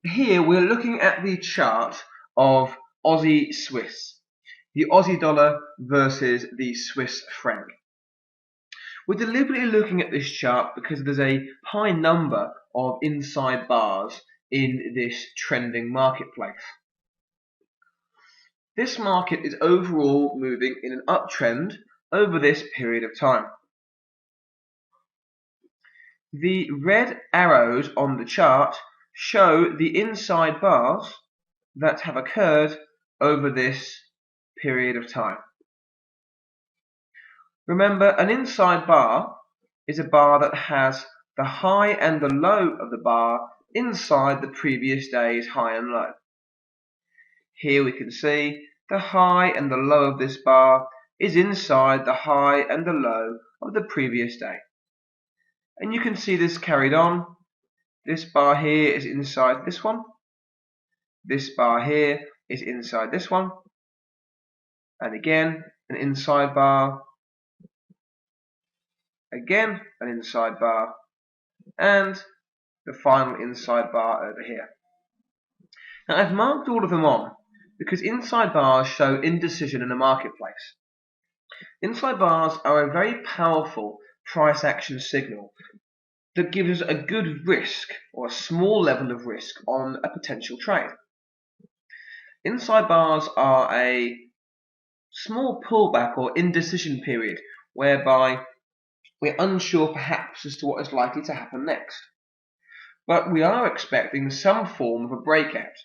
Here we're looking at the chart of Aussie Swiss, the Aussie dollar versus the Swiss franc. We're deliberately looking at this chart because there's a high number of inside bars in this trending marketplace. This market is overall moving in an uptrend over this period of time. The red arrows on the chart show the inside bars that have occurred over this period of time. Remember, an inside bar is a bar that has the high and the low of the bar inside the previous day's high and low. Here we can see the high and the low of this bar is inside the high and the low of the previous day. And you can see this carried on. This bar here is inside this one. This bar here is inside this one. And again, an inside bar. Again, an inside bar. And the final inside bar over here. Now I've marked all of them on because inside bars show indecision in the marketplace. Inside bars are a very powerful price action signal that gives us a good risk or a small level of risk on a potential trade. Inside bars are a small pullback or indecision period whereby we're unsure perhaps as to what is likely to happen next. But we are expecting some form of a breakout.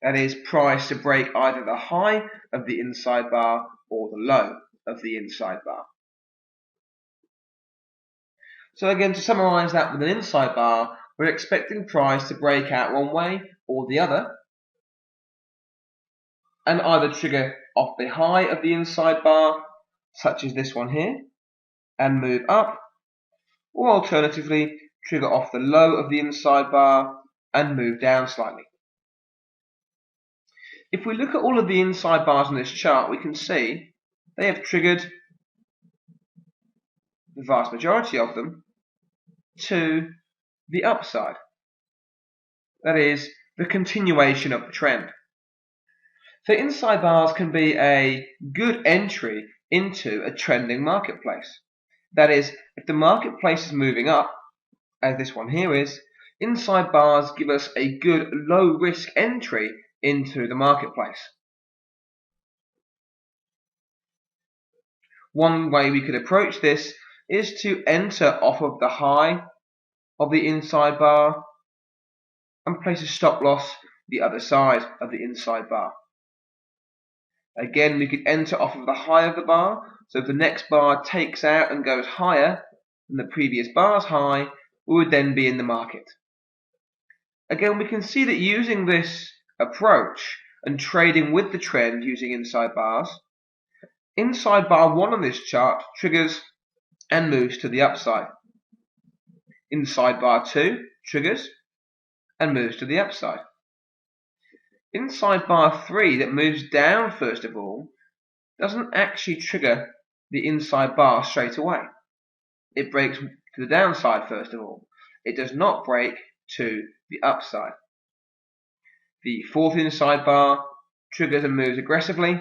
That is, price to break either the high of the inside bar or the low of the inside bar. So again, to summarize that with an inside bar, we're expecting price to break out one way or the other and either trigger off the high of the inside bar, such as this one here, and move up, or alternatively trigger off the low of the inside bar and move down slightly. If we look at all of the inside bars on this chart, we can see they have triggered the vast majority of them to the upside. That is, the continuation of the trend. So inside bars can be a good entry into a trending marketplace. That is, if the marketplace is moving up, as this one here is, inside bars give us a good low risk entry into the marketplace. One way we could approach this is to enter off of the high of the inside bar and place a stop loss the other side of the inside bar. Again, we could enter off of the high of the bar, so if the next bar takes out and goes higher than the previous bar's high, we would then be in the market. Again, we can see that using this approach and trading with the trend using inside bars, inside bar 1 on this chart triggers and moves to the upside. Inside bar 2 triggers and moves to the upside. Inside bar 3 that moves down first of all doesn't actually trigger the inside bar straight away. It breaks to the downside first of all. It does not break to the upside. The fourth inside bar triggers and moves aggressively.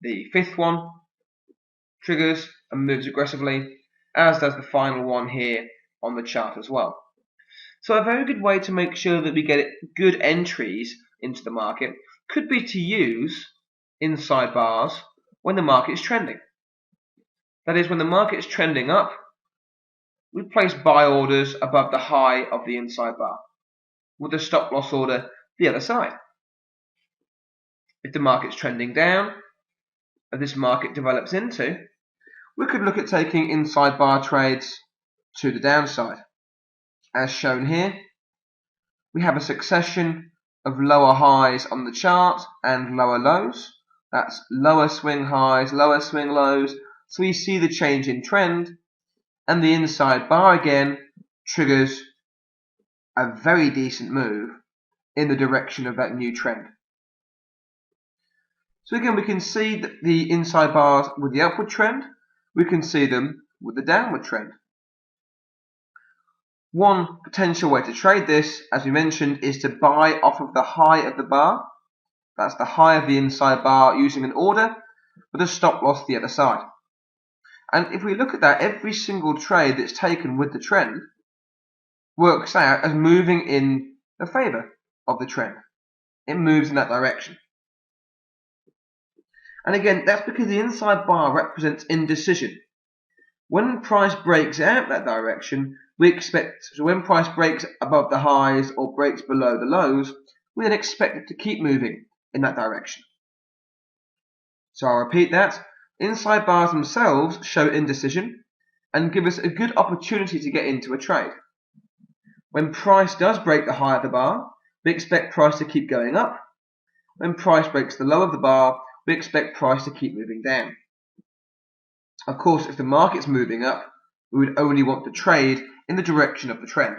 The fifth one triggers and moves aggressively, as does the final one here on the chart as well. So a very good way to make sure that we get good entries into the market could be to use inside bars when the market is trending. That is, when the market is trending up, we place buy orders above the high of the inside bar, with a stop loss order the other side. If the market's trending down, as this market develops into, we could look at taking inside bar trades to the downside. As shown here, we have a succession of lower highs on the chart and lower lows. That's lower swing highs, lower swing lows. So we see the change in trend, and the inside bar again triggers a very decent move in the direction of that new trend. So again, we can see that the inside bars with the upward trend, we can see them with the downward trend. One potential way to trade this, as we mentioned, is to buy off of the high of the bar. That's the high of the inside bar using an order with a stop loss the other side. And if we look at that, every single trade that's taken with the trend works out as moving in the favor of the trend. It moves in that direction. And again, that's because the inside bar represents indecision. When price breaks out that direction, so when price breaks above the highs or breaks below the lows, we then expect it to keep moving in that direction. So I'll repeat that. Inside bars themselves show indecision and give us a good opportunity to get into a trade. When price does break the high of the bar, we expect price to keep going up. When price breaks the low of the bar, we expect price to keep moving down. Of course, if the market's moving up, we would only want to trade in the direction of the trend.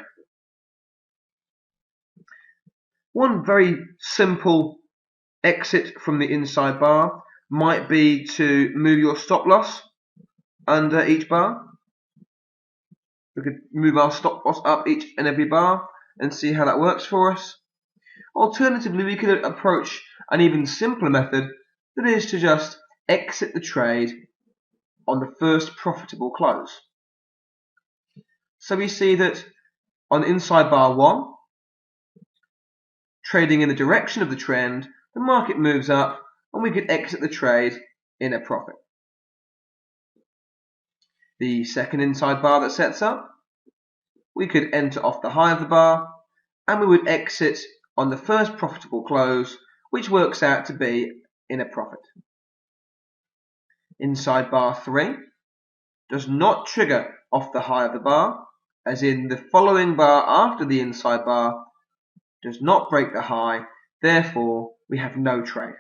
One very simple exit from the inside bar might be to move your stop loss under each bar. We could move our stop loss up each and every bar and see how that works for us. Alternatively, we could approach an even simpler method, that is to just exit the trade on the first profitable close. So we see that on inside bar 1, trading in the direction of the trend, the market moves up and we could exit the trade in a profit. The second inside bar that sets up, we could enter off the high of the bar and we would exit on the first profitable close, which works out to be in a profit. Inside bar 3 does not trigger off the high of the bar, as in the following bar after the inside bar does not break the high, therefore we have no trade.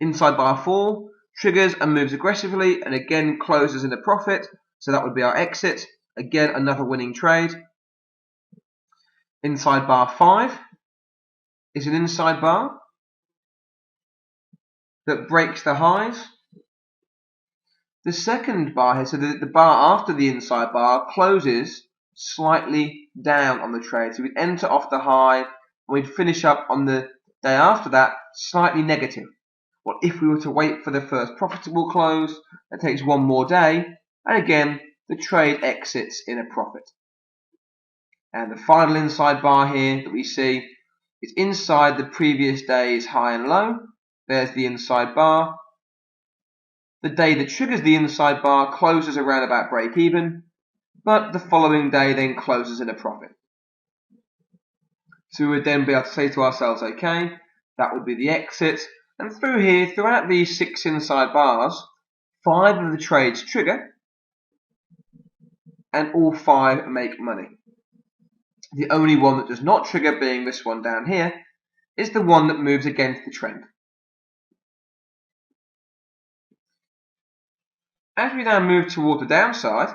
Inside bar 4 triggers and moves aggressively and again closes in a profit, so that would be our exit, again another winning trade. Inside bar 5 is an inside bar that breaks the highs. The second bar here, so the bar after the inside bar closes slightly down on the trade. So we'd enter off the high and we'd finish up on the day after that slightly negative. Well, if we were to wait for the first profitable close, that takes one more day, and again the trade exits in a profit. And the final inside bar here that we see is inside the previous day's high and low. There's the inside bar. The day that triggers the inside bar closes around about break even, but the following day then closes in a profit. So we would then be able to say to ourselves, okay, that would be the exit. And through here, throughout these 6 inside bars, 5 of the trades trigger and all 5 make money. The only one that does not trigger, being this one down here, is the one that moves against the trend. As we now move toward the downside,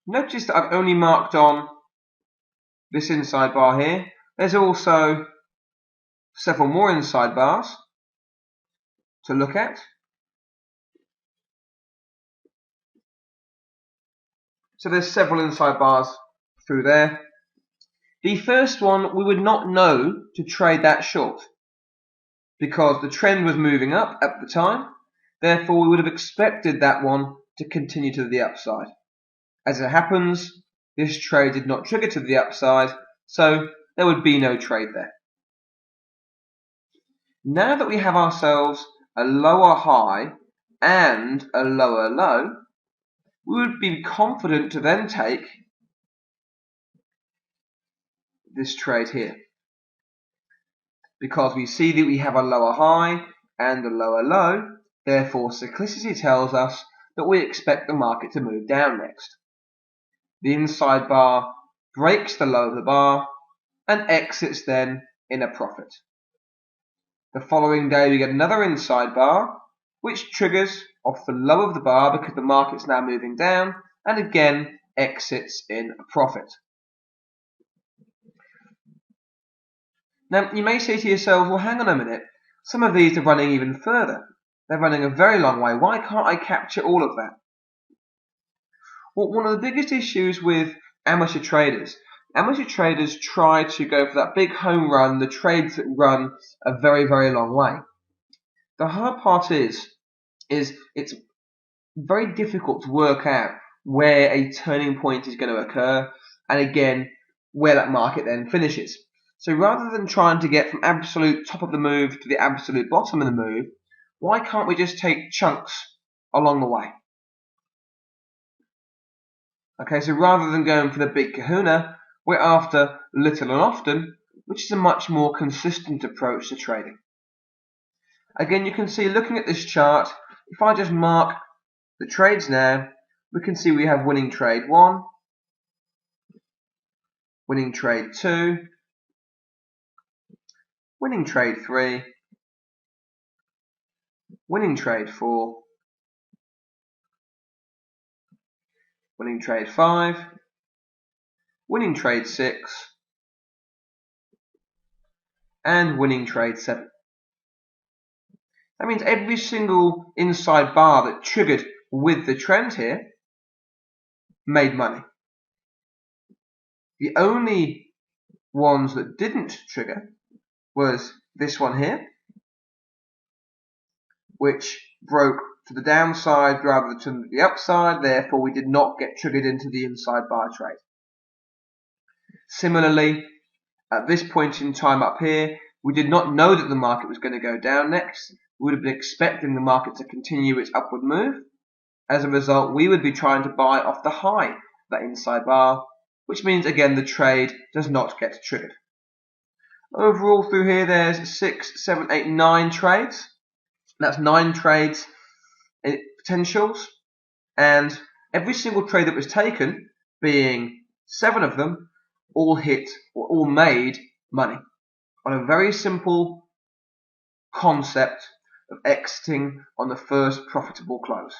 notice that I've only marked on this inside bar here. There's also several more inside bars to look at. So there's several inside bars through there. The first one we would not know to trade that short because the trend was moving up at the time. Therefore, we would have expected that one to continue to the upside. As it happens, this trade did not trigger to the upside, so there would be no trade there. Now that we have ourselves a lower high and a lower low, we would be confident to then take this trade here, because we see that we have a lower high and a lower low. Therefore, cyclicity tells us that we expect the market to move down next. The inside bar breaks the low of the bar and exits then in a profit. The following day we get another inside bar which triggers off the low of the bar because the market's now moving down and again exits in a profit. Now you may say to yourself, well, hang on a minute, some of these are running even further. They're running a very long way. Why can't I capture all of that? Well, one of the biggest issues with amateur traders try to go for that big home run, the trades that run a very, very long way. The hard part is it's very difficult to work out where a turning point is going to occur, and again, where that market then finishes. So rather than trying to get from absolute top of the move to the absolute bottom of the move, why can't we just take chunks along the way? Okay, so rather than going for the big kahuna, we're after little and often, which is a much more consistent approach to trading. Again, you can see, looking at this chart, if I just mark the trades now, we can see we have winning trade 1, winning trade 2, winning trade 3, winning trade 4, winning trade 5, winning trade 6, and winning trade 7. That means every single inside bar that triggered with the trend here made money. The only ones that didn't trigger was this one here, which broke to the downside rather than to the upside, therefore we did not get triggered into the inside bar trade. Similarly, at this point in time up here, we did not know that the market was going to go down next. We would have been expecting the market to continue its upward move. As a result, we would be trying to buy off the high, that inside bar, which means again the trade does not get triggered. Overall through here there's 6, 7, 8, 9 trades. That's 9 trades in potentials, and every single trade that was taken, being 7 of them, all hit or all made money on a very simple concept of exiting on the first profitable close.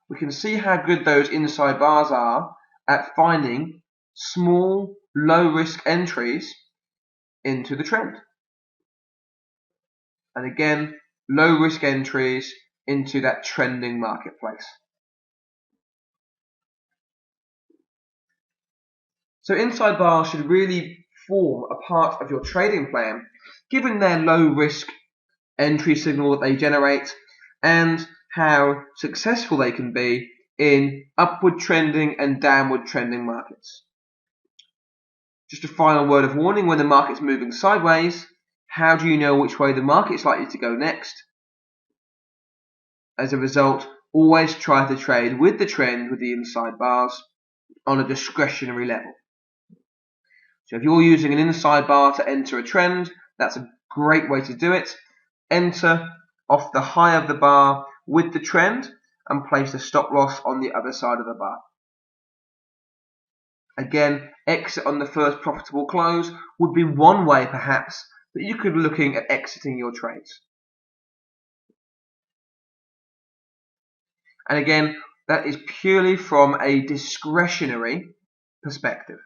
We can see how good those inside bars are at finding small, low-risk entries into the trend. And again, low-risk entries into that trending marketplace. So inside bars should really form a part of your trading plan, given their low-risk entry signal that they generate and how successful they can be in upward trending and downward trending markets. Just a final word of warning: when the market's moving sideways, how do you know which way the market's likely to go next? As a result, always try to trade with the trend with the inside bars on a discretionary level. So if you're using an inside bar to enter a trend, that's a great way to do it. Enter off the high of the bar with the trend and place a stop loss on the other side of the bar. Again, exit on the first profitable close would be one way perhaps that you could be looking at exiting your trades. And again, that is purely from a discretionary perspective.